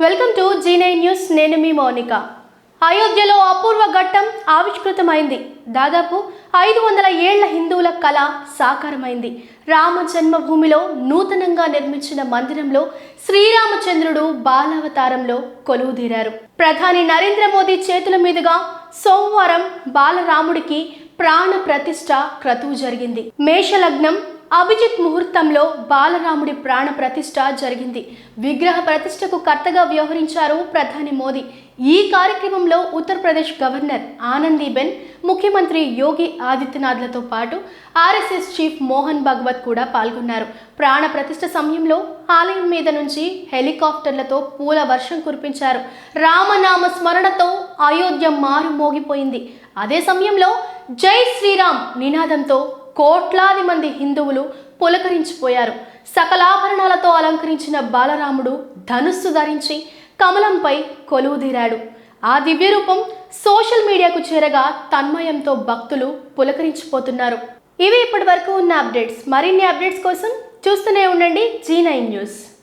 Welcome to G9 news. నేను మీ మౌనిక. అయోధ్యలో అపూర్వ ఘట్టం ఆవిష్కృతమైంది. దాదాపు 500 ఏళ్ల హిందువుల కళ సాకారమైంది. రామ జన్మభూమిలో నూతనంగా నిర్మించిన మందిరంలో శ్రీరామచంద్రుడు బాలావతారంలో కొలువుదీరారు. ప్రధాని నరేంద్ర మోదీ చేతుల మీదుగా సోమవారం బాలరాముడికి ప్రాణ ప్రతిష్ఠ క్రతువు జరిగింది. మేషలగ్నం అభిజిత్ ముహూర్తంలో బాలరాముడి ప్రాణ ప్రతిష్ఠ జరిగింది. విగ్రహ ప్రతిష్టకు కర్తగా వ్యవహరించారు ప్రధాని మోదీ. ఈ కార్యక్రమంలో ఉత్తరప్రదేశ్ గవర్నర్ ఆనందీబెన్, ముఖ్యమంత్రి యోగి ఆదిత్యనాథ్లతో పాటు ఆర్ఎస్ఎస్ చీఫ్ మోహన్ భగవత్ కూడా పాల్గొన్నారు. ప్రాణ ప్రతిష్ఠ సమయంలో ఆలయం మీద నుంచి హెలికాప్టర్లతో పూల వర్షం కురిపించారు. రామనామ స్మరణతో అయోధ్య మారుమోగిపోయింది. అదే సమయంలో జై శ్రీరామ్ నినాదంతో కోట్లాది మంది హిందువులు పులకరించిపోయారు. సకలాభరణాలతో అలంకరించిన బాలరాముడు ధనుస్సు ధరించి కమలంపై కొలువుదీరాడు. ఆ దివ్య రూపం సోషల్ మీడియాకు చేరగా తన్మయంతో భక్తులు పులకరించిపోతున్నారు. ఇవి ఇప్పటి వరకు ఉన్న అప్డేట్స్. మరిన్ని అప్డేట్స్ కోసం చూస్తూనే ఉండండి G9 న్యూస్.